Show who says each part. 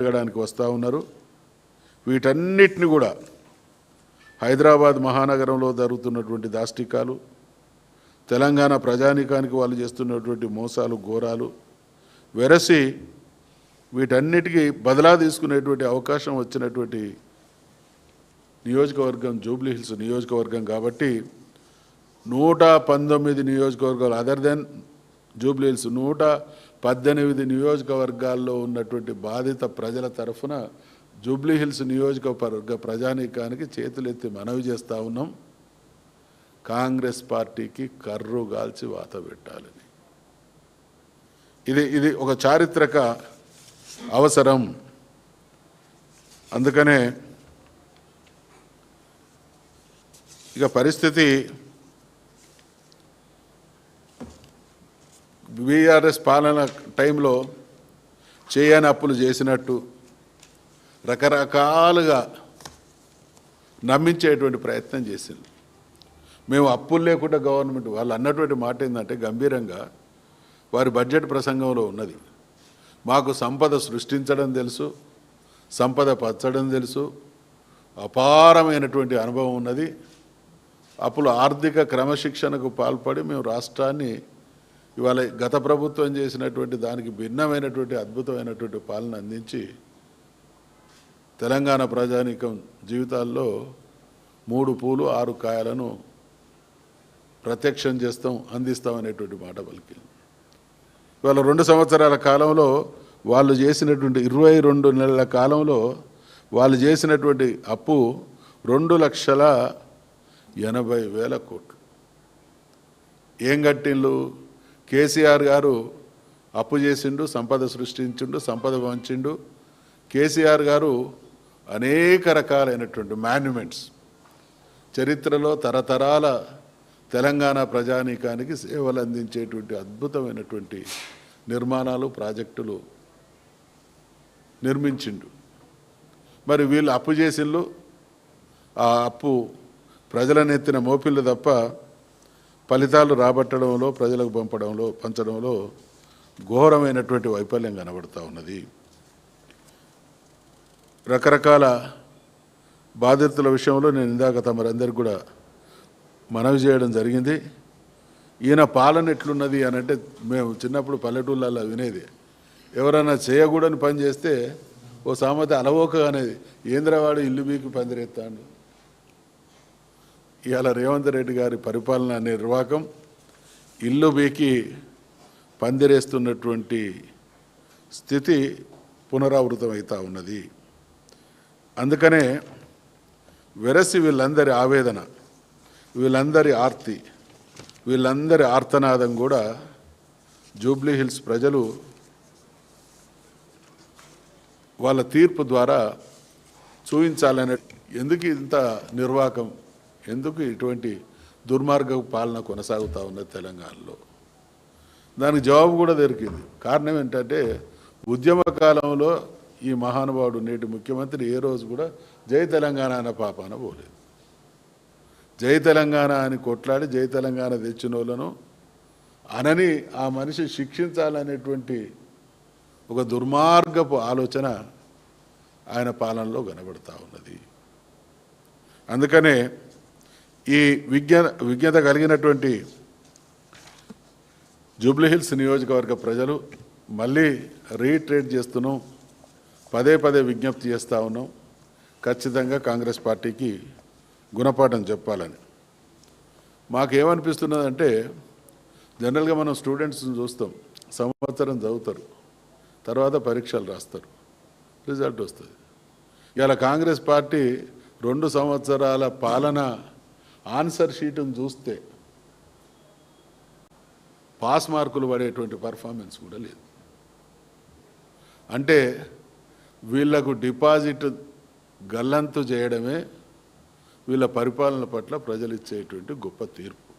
Speaker 1: అడగడానికి వస్తూ ఉన్నారు. వీటన్నిటిని కూడా హైదరాబాద్ మహానగరంలో జరుగుతున్నటువంటి దాష్టికాలు, తెలంగాణ ప్రజానీకానికి వాళ్ళు చేస్తున్నటువంటి మోసాలు, ఘోరాలు వెరసి వీటన్నిటికీ బదలా తీసుకునేటువంటి అవకాశం వచ్చినటువంటి నియోజకవర్గం జూబ్లీ హిల్స్ నియోజకవర్గం. కాబట్టి 119 నియోజకవర్గాలు అదర్ దెన్ జూబ్లీ హిల్స్ 118 నియోజకవర్గాల్లో ఉన్నటువంటి బాధిత ప్రజల తరఫున జూబ్లీ హిల్స్ నియోజకవర్గ ప్రజానీకానికి చేతులెత్తి మనవి చేస్తూ ఉన్నాం, కాంగ్రెస్ పార్టీకి కర్రు గాల్చి వాత పెట్టాలని. ఇది ఒక చారిత్రక అవసరం. అందుకనే ఇక పరిస్థితి బీఆర్ఎస్ పాలన టైంలో చేయని అప్పులు చేసినట్టు రకరకాలుగా నమ్మించేటువంటి ప్రయత్నం చేసింది. మేము అప్పులు లేకుండా గవర్నమెంట్ వాళ్ళు అన్నటువంటి మాట ఏంటంటే గంభీరంగా వారి బడ్జెట్ ప్రసంగంలో ఉన్నది, మాకు సంపద సృష్టించడం తెలుసు, సంపద పచ్చడం తెలుసు, అపారమైనటువంటి అనుభవం ఉన్నది, అప్పుడు ఆర్థిక క్రమశిక్షణకు పాల్పడి మేము రాష్ట్రాన్ని ఇవాళ గత ప్రభుత్వం చేసినటువంటి దానికి భిన్నమైనటువంటి అద్భుతమైనటువంటి పాలన అందించి తెలంగాణ ప్రజానీకం జీవితాల్లో 3 పూలు 6 కాయలను ప్రత్యక్షం చేస్తాం, అందిస్తాం అనేటువంటి మాట పలికింది. ఇవాళ 2 సంవత్సరాల కాలంలో వాళ్ళు చేసినటువంటి 22 నెలల కాలంలో వాళ్ళు చేసినటువంటి అప్పు 2,80,000 కోట్లు. ఏం కట్టిండ్లు? కేసీఆర్ గారు అప్పు చేసిండు, సంపద సృష్టించిండు, సంపద పంచిండు. కేసీఆర్ గారు అనేక రకాలైనటువంటి మాన్యుమెంట్స్ చరిత్రలో తరతరాల తెలంగాణ ప్రజానీకానికి సేవలు అందించేటువంటి అద్భుతమైనటువంటి నిర్మాణాలు, ప్రాజెక్టులు నిర్మించిండు. మరి వీళ్ళు అప్పు చేసిళ్ళు, ఆ అప్పు ప్రజలను ఎత్తిన మోపిళ్ళు తప్ప ఫలితాలు రాబట్టడంలో, ప్రజలకు పంచడంలో ఘోరమైనటువంటి వైఫల్యం కనబడుతూ ఉన్నది. రకరకాల బాధితుల విషయంలో నేను ఇందాక తమరందరికీ కూడా మనవి చేయడం జరిగింది. ఈయన పాలన ఎట్లున్నది అని అంటే మేము చిన్నప్పుడు పల్లెటూళ్ళల్లో వినేది, ఎవరైనా చేయకూడని పని చేస్తే ఓ సామెత అలవోక అనేది, ఏంద్రవాడు ఇల్లు బీకి పందిరెత్తాడు. ఇవాళ రేవంత్ రెడ్డి గారి పరిపాలన నిర్వాహకం ఇల్లు బీకి పందిరేస్తున్నటువంటి స్థితి పునరావృతమవుతూ ఉన్నది. అందుకనే వెరసి వీళ్ళందరి ఆవేదన, వీళ్ళందరి ఆర్తి, వీళ్ళందరి ఆర్తనాదం కూడా జూబ్లీ హిల్స్ ప్రజలు వాళ్ళ తీర్పు ద్వారా చూపించాలనే. ఎందుకు ఇంత నిర్వాకం, ఎందుకు ఇటువంటి దుర్మార్గ పాలన కొనసాగుతూ ఉన్నది తెలంగాణలో? దానికి జవాబు కూడా దొరికింది. కారణం ఏంటంటే ఉద్యమ కాలంలో ఈ మహానుభావుడు నేటి ముఖ్యమంత్రి ఏ రోజు కూడా జై తెలంగాణ అన్న పాపాన పోలేదు. జై తెలంగాణ అని కొట్లాడి జై తెలంగాణ తెచ్చిన వాళ్ళను అనని ఆ మనిషి శిక్షించాలనేటువంటి ఒక దుర్మార్గపు ఆలోచన ఆయన పాలనలో కనబడుతూ ఉన్నది. అందుకనే ఈ విజ్ఞత కలిగినటువంటి జూబ్లీ హిల్స్ నియోజకవర్గ ప్రజలు మళ్ళీ రీట్రేట్ చేస్తున్నాం, పదే విజ్ఞప్తి చేస్తూ ఉన్నాం, ఖచ్చితంగా కాంగ్రెస్ పార్టీకి గుణపాఠం చెప్పాలని. మాకేమనిపిస్తున్నదంటే జనరల్గా మనం స్టూడెంట్స్ని చూస్తాం, సంవత్సరం చదువుతారు, తర్వాత పరీక్షలు రాస్తారు, రిజల్ట్ వస్తుంది. ఇలా కాంగ్రెస్ పార్టీ 2 సంవత్సరాల పాలన ఆన్సర్ షీట్ను చూస్తే పాస్ మార్కులు పడేటువంటి పర్ఫార్మెన్స్ కూడా లేదు. అంటే వీళ్లకు డిపాజిట్ గల్లంతు చేయడమే వీళ్ళ పరిపాలన పట్ల ప్రజలు ఇచ్చేటువంటి గొప్ప తీర్పు.